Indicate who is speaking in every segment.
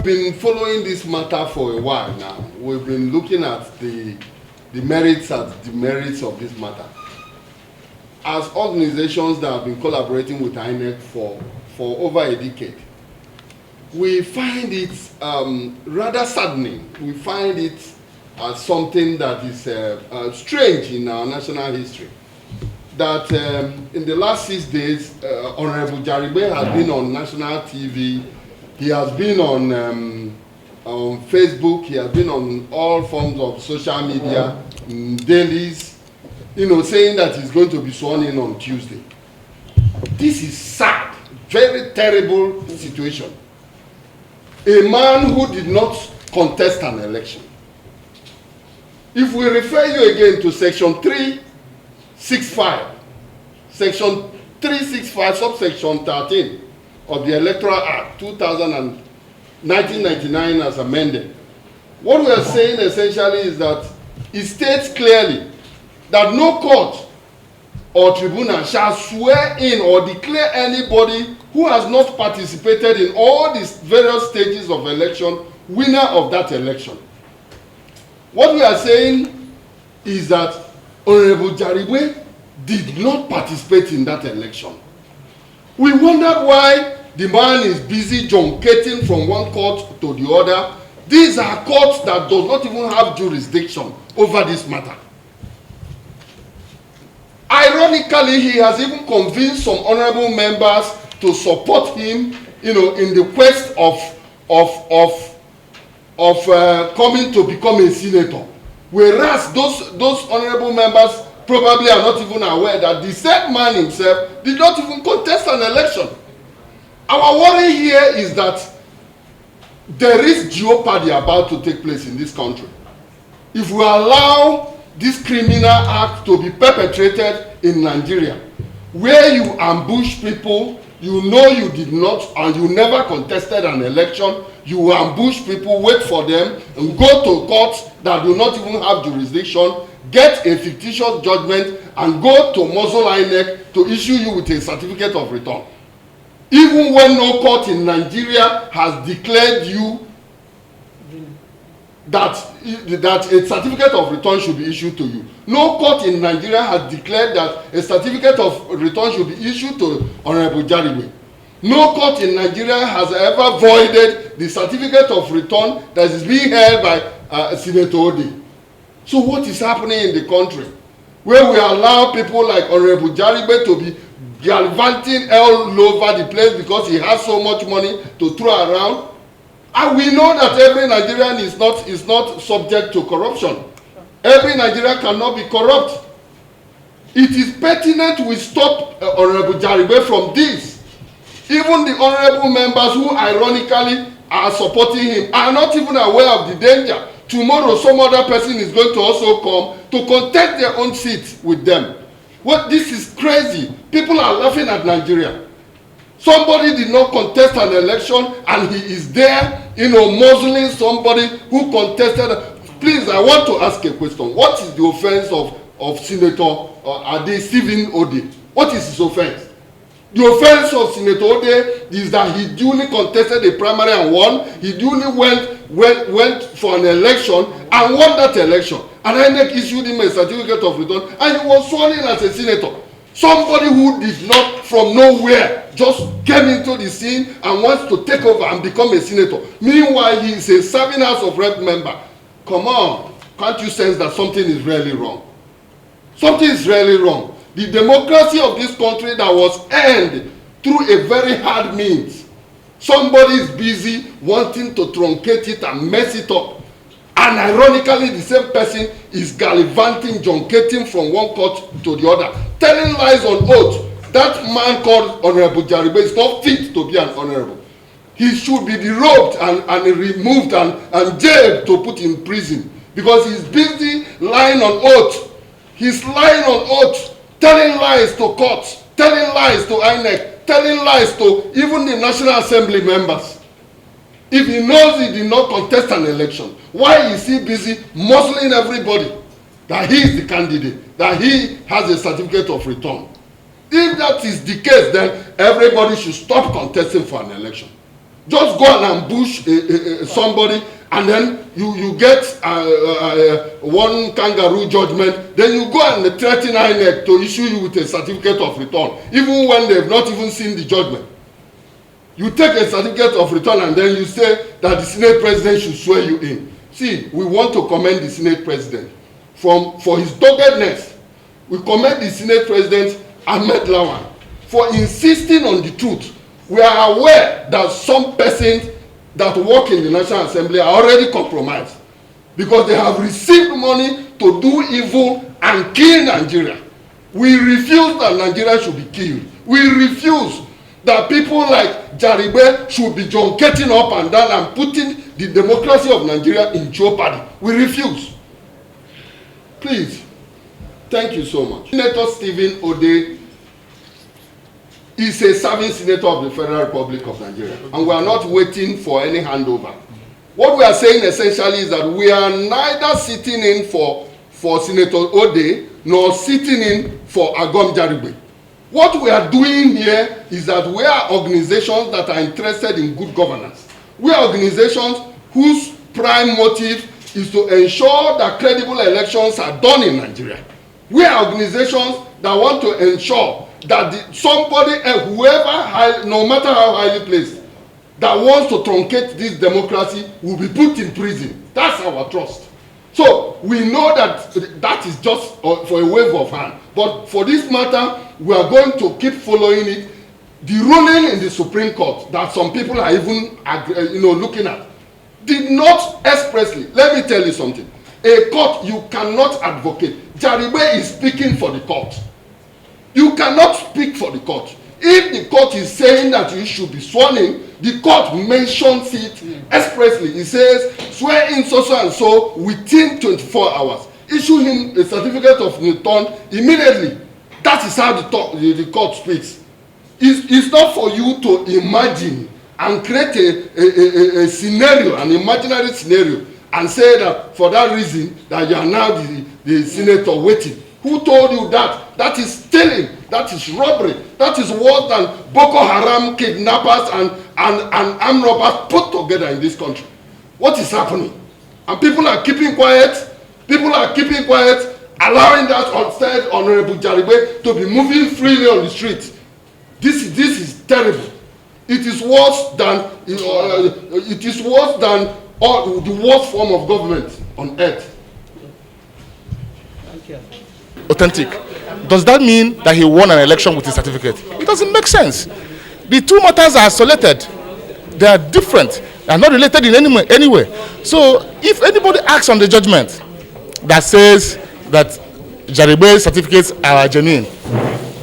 Speaker 1: been following this matter for a while now. We've been looking at the merits and demerits of this matter. As organizations that have been collaborating with INEC for over a decade, we find it rather saddening. We find it as something that is strange in our national history. That in the last 6 days, Honorable Jaribe has been on national TV. He has been on Facebook. He has been on all forms of social media, dailies, saying that he's going to be sworn in on Tuesday. This is sad, very terrible situation. A man who did not contest an election. If we refer you again to Section 365, Section 365, subsection 13 of the Electoral Act 1999 as amended, what we are saying essentially is that it states clearly that no court or tribunal shall swear in or declare anybody who has not participated in all these various stages of election winner of that election. What we are saying is that Honorable Jaribe did not participate in that election. We wondered why the man is busy junketing from one court to the other. These are courts that do not even have jurisdiction over this matter. Ironically, he has even convinced some honorable members to support him, in the quest of coming to become a senator. Whereas those honorable members probably are not even aware that the said man himself did not even contest an election. Our worry here is that there is jeopardy about to take place in this country. If we allow this criminal act to be perpetrated in Nigeria, where you ambush people, you did not and you never contested an election, you ambush people, wait for them, and go to courts that do not even have jurisdiction, get a fictitious judgment, and go to muzzle INEC to issue you with a certificate of return. Even when no court in Nigeria has declared you that a certificate of return should be issued to you. No court in Nigeria has declared that a certificate of return should be issued to Honorable Jaribe. No court in Nigeria has ever voided the certificate of return that is being held by Senator Ode. So what is happening in the country where we allow people like Honorable Jaribe to be gallivanting all over the place because he has so much money to throw around? And we know that every Nigerian is not subject to corruption. Every Nigerian cannot be corrupt. It is pertinent we stop Honorable Jaribe from this. Even the honorable members who ironically are supporting him are not even aware of the danger. Tomorrow some other person is going to also come to contest their own seats with them. This is crazy. People are laughing at Nigeria. Somebody did not contest an election and he is there, muzzling somebody who contested. Please, I want to ask a question. What is the offense of Senator Ade Stephen Ode? What is his offense? The offense of Senator Ode is that he duly contested a primary and won. He duly went for an election and won that election. And INEC issued him a certificate of return and he was sworn in as a senator. Somebody who did not, from nowhere, just came into the scene and wants to take over and become a senator. Meanwhile, he is a serving House of Rep member. Come on, can't you sense that something is really wrong? Something is really wrong. The democracy of this country that was earned through a very hard means, somebody is busy wanting to truncate it and mess it up. And ironically, the same person is gallivanting, junketing from one court to the other, telling lies on oath. That man called Honorable Jaribe is not fit to be an honorable. He should be derobed and removed and jailed to put in prison because he's busy lying on oath. He's lying on oath, telling lies to courts, telling lies to INEC, telling lies to even the National Assembly members. If he knows he did not contest an election, why is he busy muzzling everybody that he is the candidate, that he has a certificate of return? If that is the case, then everybody should stop contesting for an election. Just go and ambush somebody, and then you get one kangaroo judgment, then you go and threaten INEC to issue you with a certificate of return, even when they've not even seen the judgment. You take a certificate of return and then you say that the Senate President should swear you in. See, we want to commend the Senate President for his doggedness. We commend the Senate President, Ahmed Lawan, for insisting on the truth. We are aware that some persons that work in the National Assembly are already compromised because they have received money to do evil and kill Nigeria. We refuse that Nigeria should be killed. We refuse that people like Jaribe should be junketing up and down and putting the democracy of Nigeria in jeopardy. We refuse. Please, thank you so much. Senator Stephen Ode is a serving senator of the Federal Republic of Nigeria, and we are not waiting for any handover. What we are saying essentially is that we are neither sitting in for Senator Ode nor sitting in for Agom Jaribe. What we are doing here is that we are organizations that are interested in good governance. We are organizations whose prime motive is to ensure that credible elections are done in Nigeria. We are organizations that want to ensure that whoever, no matter how highly placed, that wants to truncate this democracy will be put in prison. That's our trust. So we know that that is just for a wave of hand. But for this matter, we are going to keep following it. The ruling in the Supreme Court that some people are even looking at did not expressly. Let me tell you something. A court, you cannot advocate. Jaribe is speaking for the court. You cannot speak for the court. If the court is saying that you should be sworn in, the court mentions it expressly. It says, swear in so and so within 24 hours. Issue him a certificate of return immediately. That is how the court speaks. It's not for you to imagine and create a scenario, an imaginary scenario, and say that for that reason that you are now the senator waiting. Who told you that? That is stealing. That is robbery. That is worse than Boko Haram kidnappers and armed robbers put together in this country. What is happening? And people are keeping quiet. People are keeping quiet, allowing that unsaid Honorable Jaribe to be moving freely on the streets. This is terrible. It is worse than the worst form of government on earth.
Speaker 2: Authentic. Does that mean that he won an election with his certificate? It doesn't make sense. The two matters are isolated. They are different. They are not related in any way. So if anybody acts on the judgment that says that Jaribe's certificates are genuine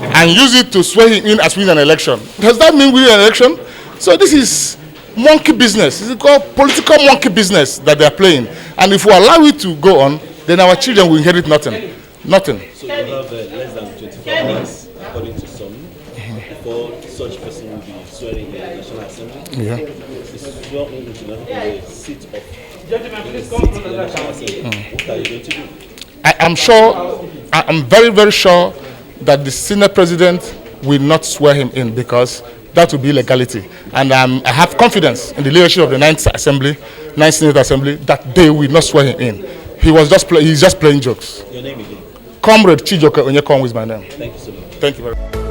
Speaker 2: and use it to swear him in as winning an election, does that mean winning an election? So this is monkey business. This is called political monkey business that they are playing. And if we allow it to go on, then our children will inherit nothing. Nothing.
Speaker 3: So you have less than 24 hours, according to some, before such person will be swearing in the National Assembly.
Speaker 2: Yeah.
Speaker 3: It's sworn into the seat of the National Assembly. What are you going to do?
Speaker 2: I am sure, I am very, very sure that the Senate President will not swear him in because that would be illegality. And I have confidence in the leadership of the 9th Senate Assembly that they will not swear him in. He's just playing jokes.
Speaker 3: Your name again?
Speaker 2: Comrade Chijoke Onyekon is my name.
Speaker 3: Thank you so much.
Speaker 2: Thank you very much.